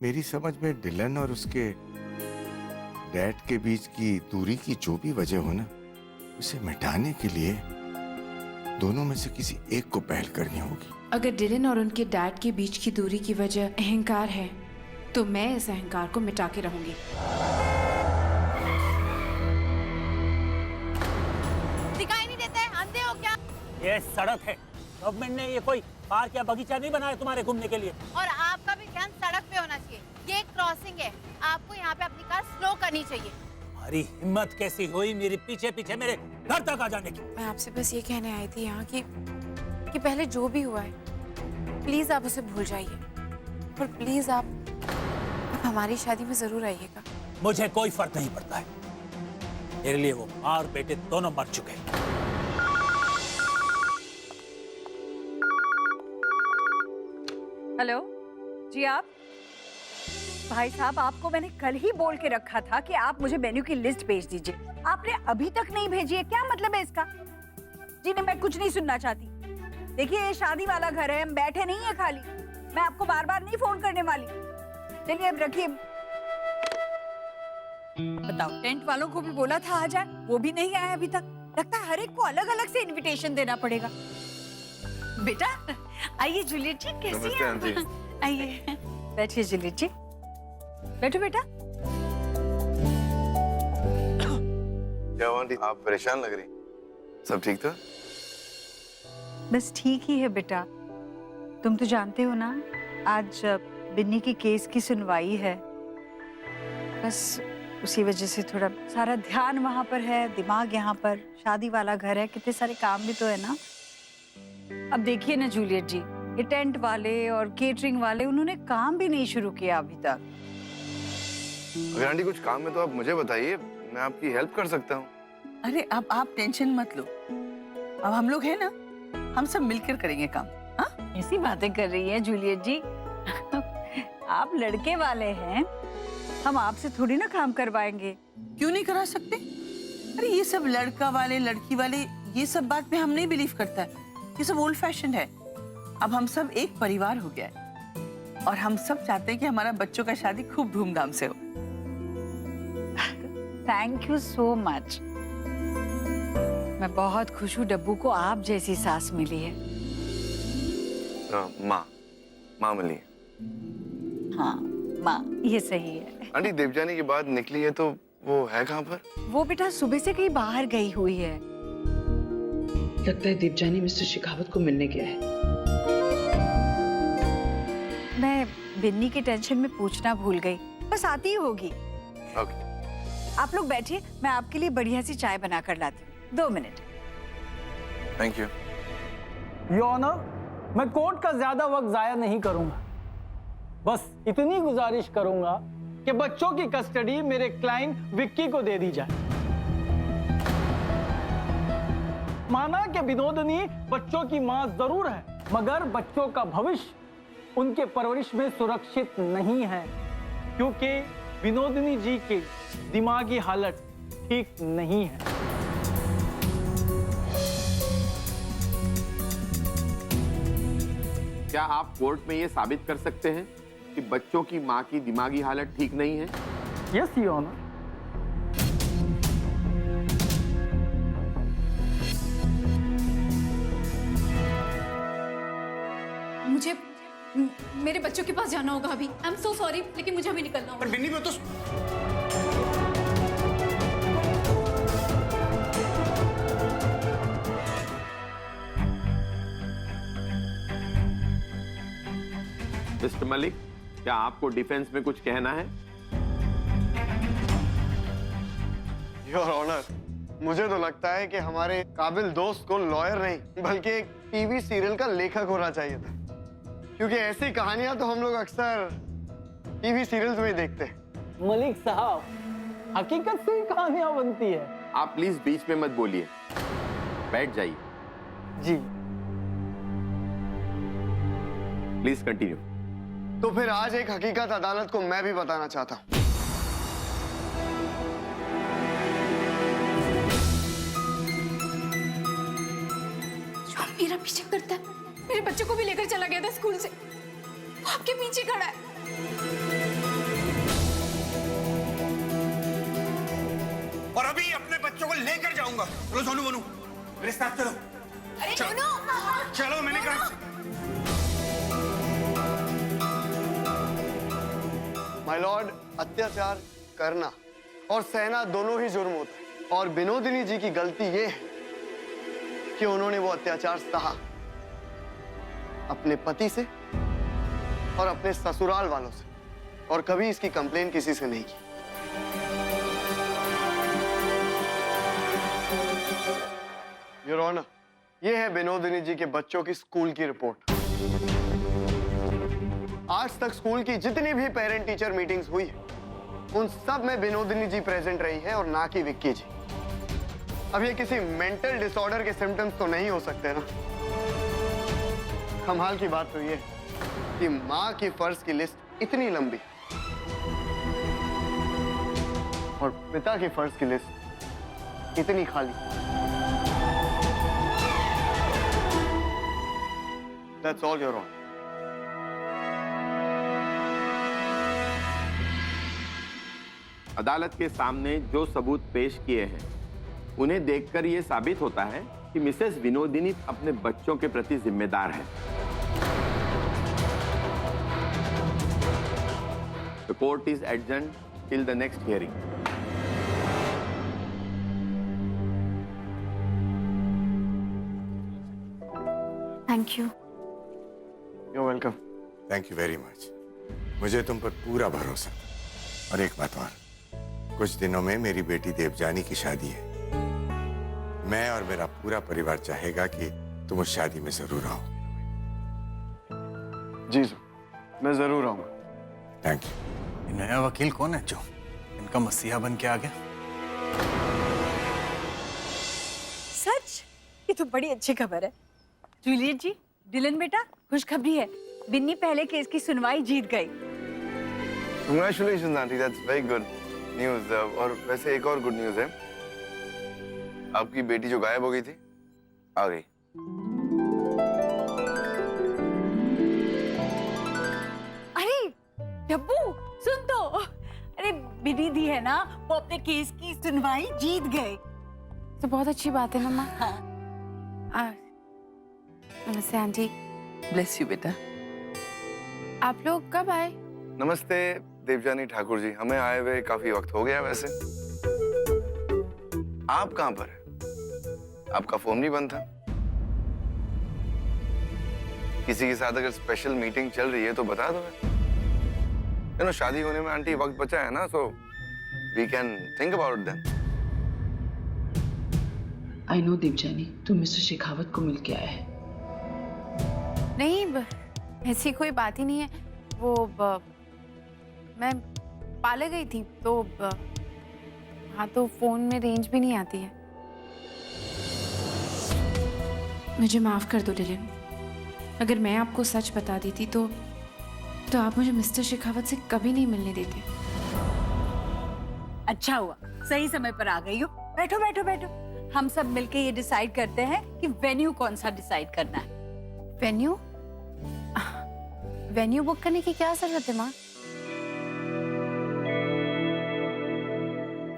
मेरी समझ में डिलन और उसके डैड के बीच की दूरी की जो भी वजह हो ना, उसे मिटाने के लिए दोनों में से किसी एक को पहल करनी होगी। अगर डिलन और उनके डैड के बीच की दूरी की वजह अहंकार है, तो मैं इस अहंकार को मिटा के रहूंगी। दिखाई नहीं देता है, अंधे हो क्या? ये सड़क है, गवर्नमेंट ने ये कोई पार्क या बगीचा नहीं बनाया तुम्हारे घूमने के लिए। और आपका भी ध्यान सड़क पे होना चाहिए। ये एक क्रॉसिंग है, आपको यहाँ पे अपनी कार स्लो करनी चाहिए। तुम्हारी हिम्मत कैसी हुई मेरे पीछे पीछे मेरे घर तक आ जाने की? मैं आपसे बस ये कहने आई थी यहाँ कि पहले जो भी हुआ है, प्लीज आप उसे भूल जाइए और प्लीज आप हमारी शादी में जरूर आइएगा। मुझे कोई फर्क नहीं पड़ता है, मेरे लिए वो माँ और बेटे दोनों मर चुके हैं। हेलो जी, आप भाई साहब, आपको मैंने कल ही बोल के रखा था कि आप मुझे मेन्यू की लिस्ट भेज दीजिए। आपने अभी तक नहीं भेजी है, क्या मतलब है इसका? जी नहीं, मैं कुछ नहीं सुनना चाहती। देखिए, ये शादी वाला घर है, हम बैठे नहीं है खाली। मैं आपको बार बार नहीं फोन करने वाली। चलिए अब रखिए। बताओ, टेंट वालों को भी बोला था आ जाए, वो भी नहीं आया अभी तक। लगता है हर एक को अलग अलग से इन्विटेशन देना पड़ेगा। बेटा आइए जूलियट जी, कैसी हैं आप? आइए बैठिए जूलियट जी, बैठो बेटा। क्या हुआ आंटी, आप परेशान लग रही? सब ठीक था? बस ठीक ही है बेटा। तुम तो जानते हो ना, आज बिन्नी की केस की सुनवाई है। बस उसी वजह से थोड़ा सारा ध्यान वहां पर है, दिमाग यहाँ पर। शादी वाला घर है, कितने सारे काम भी तो है ना। अब देखिए ना जूलियट जी, ये टेंट वाले और केटरिंग वाले, उन्होंने काम भी नहीं शुरू किया अभी तक। अगर आंटी कुछ काम है तो आप मुझे बताइए, मैं आपकी हेल्प कर सकता हूँ। अरे अब आप टेंशन मत लो, अब हम लोग हैं ना, हम सब मिलकर करेंगे काम। हाँ, ऐसी बातें कर रही है जूलियट जी। आप लड़के वाले हैं, हम आपसे थोड़ी ना काम करवाएंगे। क्यों नहीं करा सकते? अरे ये सब लड़का वाले लड़की वाले, ये सब बात में हम नहीं बिलीव करता है। ये सब ओल्ड फैशन है। अब हम सब एक परिवार हो गया है और हम सब चाहते हैं कि हमारा बच्चों का शादी खूब धूमधाम से हो। Thank you so much. मैं बहुत खुश हूँ डब्बू को आप जैसी सास मिली है। माँ मिली है। हाँ माँ, ये सही है। आंटी देवजानी की बात निकली है तो वो है कहाँ पर? वो बेटा सुबह से कहीं बाहर गई हुई है। लगता है देवजानी मिस्टर शेखावत को मिलने गया है। मैं बिन्नी की टेंशन में पूछना भूल गई, बस आती ही होगी। ओके। आप लोग बैठिए, मैं आपके लिए बढ़िया सी चाय बना कर लाती हूँ। 2 minute. Thank you. Your honour, मैं कोर्ट का ज्यादा वक्त जाया नहीं करूंगा। बस इतनी गुजारिश करूंगा कि बच्चों की कस्टडी मेरे क्लाइंट विक्की को दे दी जाए। माना कि विनोदनी बच्चों की मां जरूर है, मगर बच्चों का भविष्य उनके परवरिश में सुरक्षित नहीं है, क्योंकि विनोदनी जी की दिमागी हालत ठीक नहीं है। क्या आप कोर्ट में ये साबित कर सकते हैं कि बच्चों की मां की दिमागी हालत ठीक नहीं है? Yes your honour. मुझे मेरे बच्चों के पास जाना होगा अभी। आई एम सो सॉरी, लेकिन मुझे अभी निकलना होगा। पर बिन्नी में तो मिस्टर मलिक, क्या आपको डिफेंस में कुछ कहना है? योर ऑनर, मुझे तो लगता है कि हमारे काबिल दोस्त को लॉयर नहीं बल्कि एक टीवी सीरियल का लेखक होना चाहिए था, क्योंकि ऐसी कहानियां तो हम लोग अक्सर टीवी सीरियल्स में ही देखते हैं। मलिक साहब, हकीकत से ही कहानियां बनती है। आप प्लीज बीच में मत बोलिए, बैठ जाइए। जी प्लीज कंटिन्यू। तो फिर आज एक हकीकत अदालत को मैं भी बताना चाहता हूँ। जो मेरा पीछे करता है, मेरे बच्चों को भी लेकर चला गया था स्कूल से। वो आपके पीछे खड़ा है। और अभी अपने बच्चों को लेकर जाऊंगा। चलो सोनू मोनू, मेरे साथ चलो। अरे चलो, चलो मैंने कहा। माय लॉर्ड, अत्याचार करना और सहना दोनों ही जुर्म होता है, और विनोदिनी जी की गलती ये है कि उन्होंने वो अत्याचार सहा अपने पति से और अपने ससुराल वालों से, और कभी इसकी कंप्लेन किसी से नहीं की। योर ऑनर, ये है विनोदिनी जी के बच्चों की स्कूल की रिपोर्ट। आज तक स्कूल की जितनी भी पेरेंट टीचर मीटिंग्स हुई है, उन सब में विनोदिनी जी प्रेजेंट रही है और ना कि विक्की जी। अब ये किसी मेंटल डिसऑर्डर के सिम्टम्स तो नहीं हो सकते ना। कमाल की बात तो ये कि माँ की फर्ज की लिस्ट इतनी लंबी और पिता की फर्ज की लिस्ट इतनी खाली। That's all, Your Honor. अदालत के सामने जो सबूत पेश किए हैं, उन्हें देखकर यह साबित होता है कि मिसेस विनोदिनी अपने बच्चों के प्रति जिम्मेदार है। The court is adjourned till the next hearing. Thank you. You're welcome. Thank you very much. मुझे तुम पर पूरा भरोसा था। और एक बात और, कुछ दिनों में मेरी बेटी देवजानी की शादी है। मैं और मेरा पूरा परिवार चाहेगा कि तुम उस शादी में जरूर आओ। जी सर, मैं जरूर आऊंगा। Thank you. ये नया वकील कौन है जो इनका मसीहा बन के आ गया? सच? ये तो बड़ी अच्छी खबर है। जूलियट जी, डिलन बेटा, खुशखबरी है। बिन्नी पहले केस की सुनवाई जीत गई। Congratulations, aunty, that's very good news. और वैसे एक और गुड न्यूज है, आपकी बेटी जो गायब हो गई थी, आ गई। अरे डब्बू, सुन तो। अरे बिन्नी दी है ना, वो अपने केस की सुनवाई जीत गए। तो बहुत अच्छी बात है मम्मा। नमस्ते आंटी। ब्लेस यू बेटा। आप लोग कब आए? नमस्ते देवजानी ठाकुर जी, हमें आए हुए काफी वक्त हो गया। वैसे आप कहाँ पर हैं? आपका फोन नहीं बंद था। किसी के साथ अगर स्पेशल मीटिंग चल रही है तो बता दो। शादी होने में आंटी वक्त बचा है ना, so we can think about them. I know Devjani, तुम मिस्टर शेखावत को मिल के आए हैं। नहीं, ऐसी कोई बात ही नहीं है। वो मैं पाले गई थी तो हाँ, तो फोन में रेंज भी नहीं आती है। मुझे माफ कर दो डिलन। अगर मैं आपको सच बता देती तो आप मुझे मिस्टर शेखावत से कभी नहीं मिलने देते। अच्छा हुआ, सही समय पर आ गई हो। बैठो बैठो बैठो। हम सब मिलके ये डिसाइड करते हैं कि वेन्यू कौन सा डिसाइड करना है। वेन्यू? वेन्यू बुक करने की क्या जरूरत है माँ?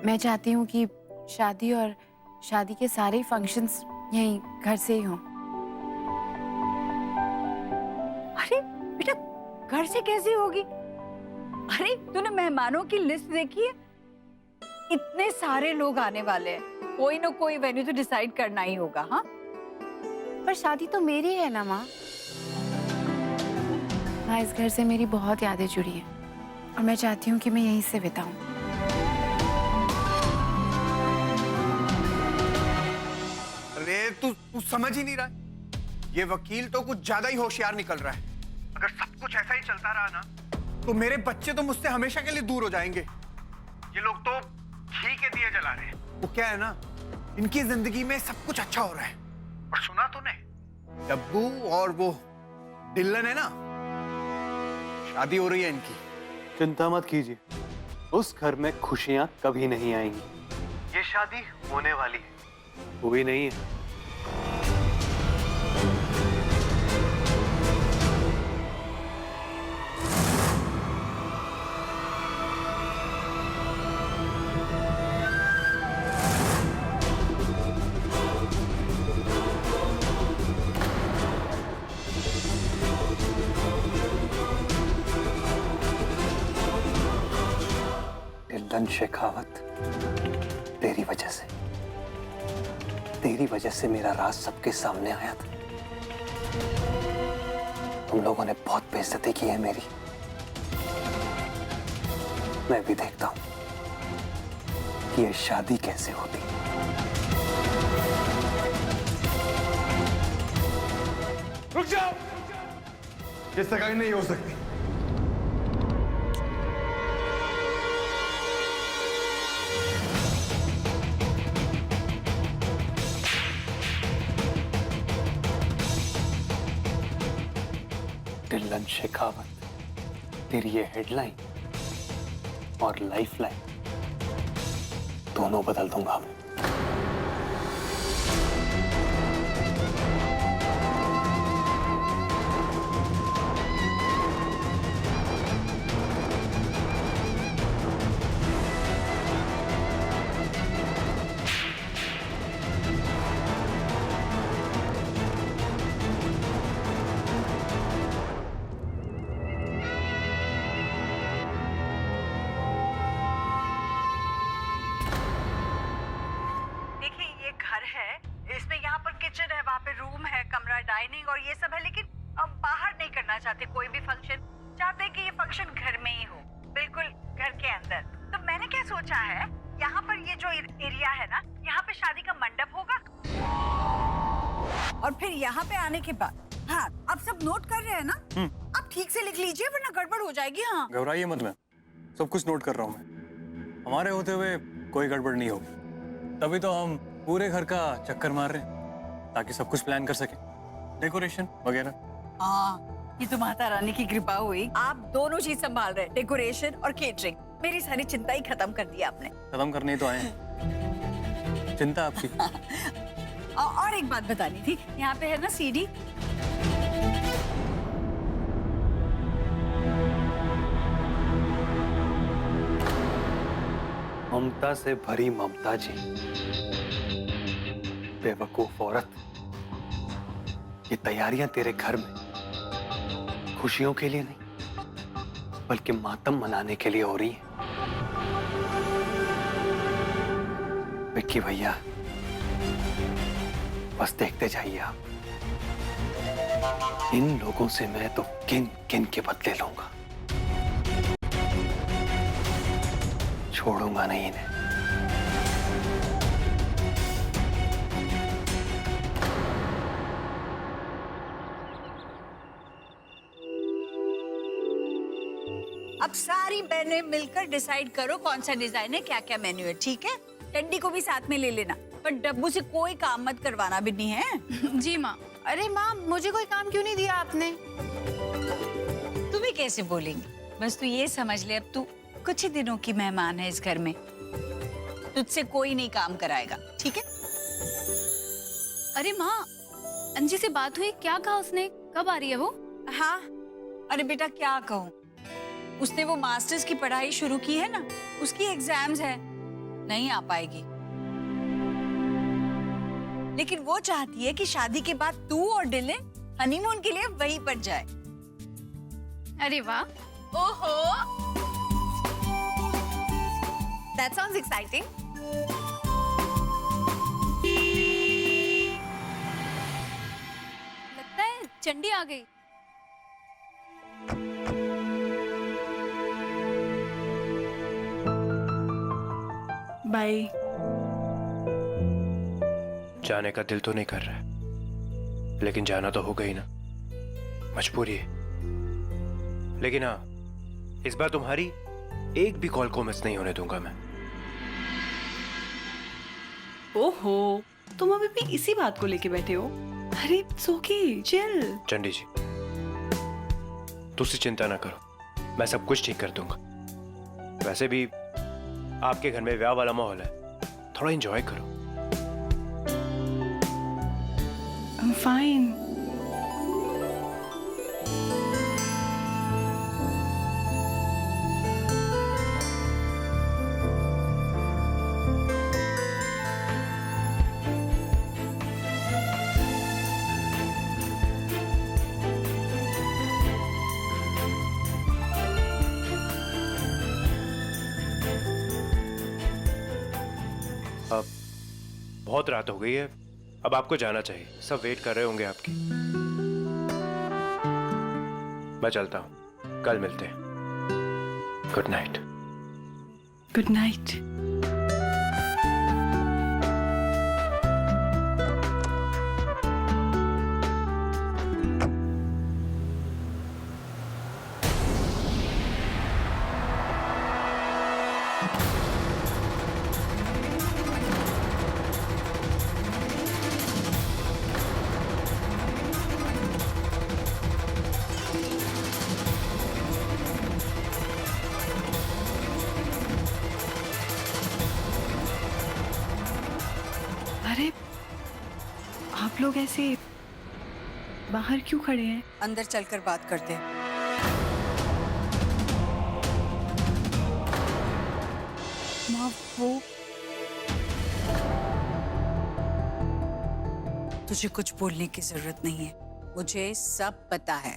मैं चाहती हूँ कि शादी और शादी के सारे फंक्शंस यहीं घर से ही हों। अरे बेटा, घर से कैसे होगी? अरे तूने मेहमानों की लिस्ट देखी है? इतने सारे लोग आने वाले हैं, कोई ना कोई वेन्यू तो डिसाइड करना ही होगा। हाँ, पर शादी तो मेरी है ना माँ। माँ, इस घर से मेरी बहुत यादें जुड़ी हैं और मैं चाहती हूँ कि मैं यहीं से बिताऊं। अरे तू समझ ही नहीं रहा। ये वकील तो कुछ ज्यादा ही होशियार निकल रहा है। अगर सब कुछ ऐसा ही चलता रहा ना, तो मेरे बच्चे तो मुझसे हमेशा के लिए दूर हो जाएंगे। ये लोग तो घी के दिए जला रहे हैं। वो क्या है ना, इनकी जिंदगी में सब कुछ अच्छा हो रहा है। और सुना तूने, डब्बू और वो डिलन है ना, शादी हो रही है इनकी। चिंता मत कीजिए, उस घर में खुशियां कभी नहीं आएंगी। ये शादी होने वाली है, हुई नहीं है। टिल्लन शेखावत, तेरी वजह से मेरा राज सबके सामने आया था। तुम लोगों ने बहुत बेइज्जती की है मेरी। मैं भी देखता हूं कि ये शादी कैसे होती। रुक जाओ, ये सगाई नहीं हो सकती। टिल्लन शेखावत, तेरी ये हेडलाइन और लाइफलाइन दोनों बदल दूंगा मैं। इसमें यहाँ पर किचन है, वहाँ पे रूम है, कमरा, डाइनिंग और ये सब है, लेकिन अब बाहर नहीं करना चाहते कोई भी फंक्शन। चाहते हैं कि ये फंक्शन घर में ही हो, बिल्कुल घर के अंदर। तो मैंने क्या सोचा है, यहाँ पर ये जो एरिया है ना, यहाँ पे शादी का मंडप होगा। और फिर यहाँ पे आने के बाद, हाँ आप सब नोट कर रहे हैं ना, आप ठीक से लिख लीजिए वरना गड़बड़ हो जाएगी। हाँ घबराइए मत, मैं सब कुछ नोट कर रहा हूँ। मैं हमारे होते हुए कोई गड़बड़ नहीं होगी, तभी तो हम पूरे घर का चक्कर मार रहे हैं ताकि सब कुछ प्लान कर सके, डेकोरेशन वगैरह। हाँ ये तो माता रानी की कृपा हुई, आप दोनों चीज संभाल रहे हैं, डेकोरेशन और केटरिंग। मेरी सारी चिंता ही खत्म कर दी आपने। खत्म करने ही तो आए हैं, चिंता आपकी। और एक बात बतानी थी, यहाँ पे है ना सीडी, ममता से भरी ममता जी, बेवकूफ औरत, ये तैयारियां तेरे घर में खुशियों के लिए नहीं बल्कि मातम मनाने के लिए हो रही है। विक्की भैया बस देखते जाइए आप, इन लोगों से मैं तो किन किन के बदले लूंगा, छोड़ूंगा नहीं इन्हें। अब सारी बहनें मिलकर डिसाइड करो कौन सा डिजाइन है, क्या क्या मेन्यू है, ठीक है? टंडी को भी साथ में ले लेना, पर डब्बू से कोई काम मत करवाना भी नहीं है। जी माँ। अरे माँ, मुझे कोई काम क्यों नहीं दिया आपने? तुम्हें कैसे बोलेंगी, बस तू ये समझ ले अब तू कुछ ही दिनों की मेहमान है इस घर में, तुझसे कोई नहीं काम कराएगा, ठीक है? अरे माँ, अंजी से बात हुई, क्या कहा उसने, कब आ रही है वो? हाँ अरे बेटा क्या कहूँ, उसने वो मास्टर्स की पढ़ाई शुरू की है ना, उसकी एग्जाम्स है, नहीं आ पाएगी। लेकिन वो चाहती है कि शादी के बाद तू और डिलन हनीमून के लिए वहीं पर जाए। अरे वाह, ओहो, that sounds exciting. लगता है चंडी आ गई। बाय। जाने का दिल तो नहीं कर रहा है, लेकिन जाना तो होगा ही ना, मजबूरी है। लेकिन हाँ, इस बार तुम्हारी एक भी कॉल को मिस नहीं होने दूंगा मैं। ओहो, तुम अभी भी इसी बात को लेके बैठे हो? अरे सोकी चिल। चंडी जी, तुझसे चिंता ना करो, मैं सब कुछ ठीक कर दूंगा। वैसे भी आपके घर में ब्याह वाला माहौल है, थोड़ा एंजॉय करो। I'm fine. बहुत रात हो गई है, अब आपको जाना चाहिए, सब वेट कर रहे होंगे आपकी। मैं चलता हूँ, कल मिलते हैं। Good night. Good night. अरे आप लोग ऐसे बाहर क्यों खड़े हैं? अंदर चलकर बात करते हैं। माँ, वो तुझे कुछ बोलने की जरूरत नहीं है, मुझे सब पता है।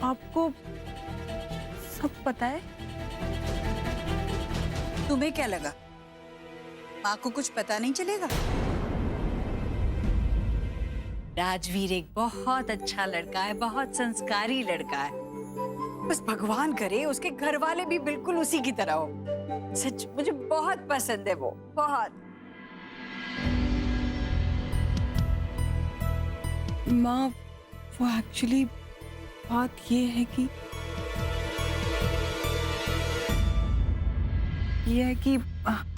आपको सब पता है? तुम्हें क्या लगा माँ को कुछ पता नहीं चलेगा? राजवीर एक बहुत अच्छा लड़का है, बहुत संस्कारी लड़का है। बस भगवान करे उसके घर वाले भी बिल्कुल उसी की तरह हो। सच मुझे बहुत पसंद है वो, बहुत। माँ, वो एक्चुअली बात ये है कि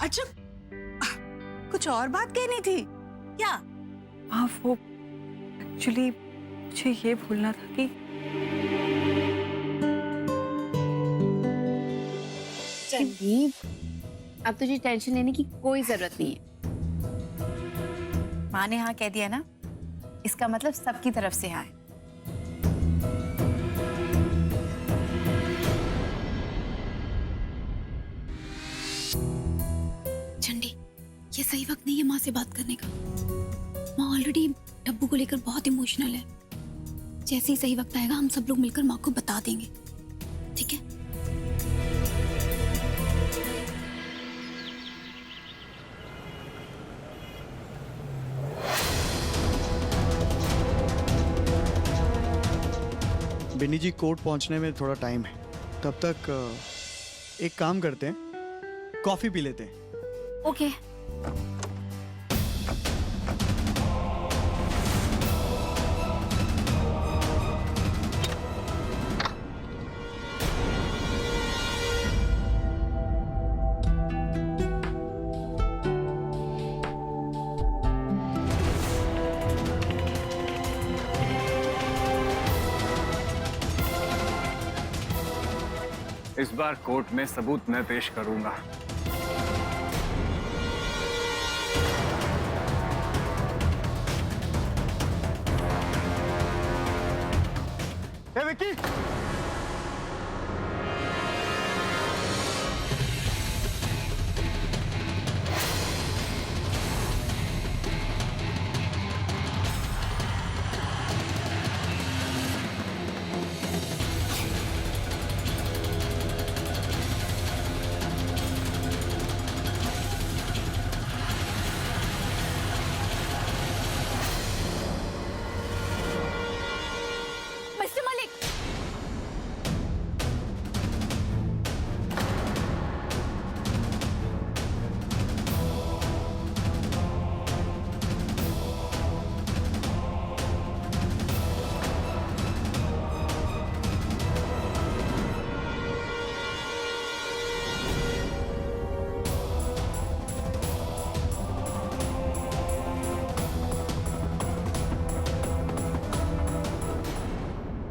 अच्छा, कुछ और बात कहनी थी क्या? हाँ, वो एक्चुअली मुझे ये भूलना था कि संदीप, अब तुझे टेंशन लेने की कोई जरूरत नहीं है। माँ ने हाँ कह दिया ना, इसका मतलब सबकी तरफ से हाँ है। चंडी, ये सही वक्त नहीं है माँ से बात करने का। माँ ऑलरेडी डब्बू को लेकर बहुत इमोशनल है। जैसे ही सही वक्त आएगा हम सब लोग मिलकर माँ को बता देंगे, ठीक है? बिन्नी जी कोर्ट पहुंचने में थोड़ा टाइम है, तब तक एक काम करते हैं, कॉफी पी लेते हैं। ओके। इस बार कोर्ट में सबूत मैं पेश करूंगा। ए विक्की, मिस्टर मलिक,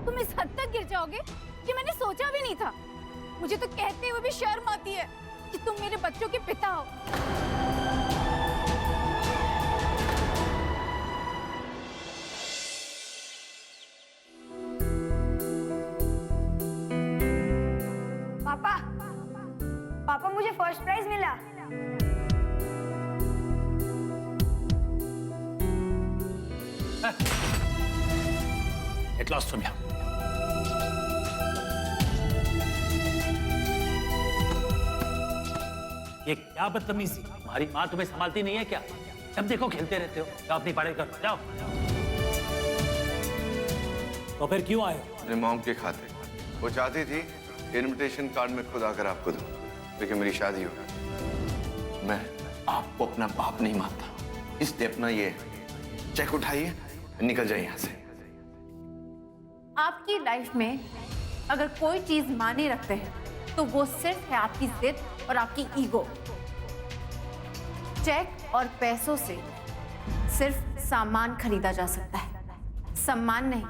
तुम इस हद तक गिर जाओगे ये मैंने सोचा भी नहीं था। मुझे तो कहते हुए भी शर्म आती है कि तुम मेरे बच्चों के पिता हो। पापा, पापा मुझे फर्स्ट प्राइज मिला। At last from here. ये क्या बदतमीजी, तुम्हारी माँ तुम्हें संभालती नहीं है क्या? जब देखो खेलते रहते हो। जाओ अपनी पढ़ाई करो, जाओ। तो फिर क्यों आए? अपने मॉम के खाते। वो चाहती थी इनविटेशन कार्ड में खुद आकर आपको दूं, लेकिन मेरी शादी हो गई। मैं आपको अपना बाप नहीं मानता, इसलिए अपना ये चेक उठाइए, निकल जाइए यहाँ से। आपकी लाइफ में अगर कोई चीज माने रखते हैं तो वो सिर्फ है आपकी जिद और आपकी ईगो। चेक और पैसों से सिर्फ सामान खरीदा जा सकता है, सम्मान नहीं।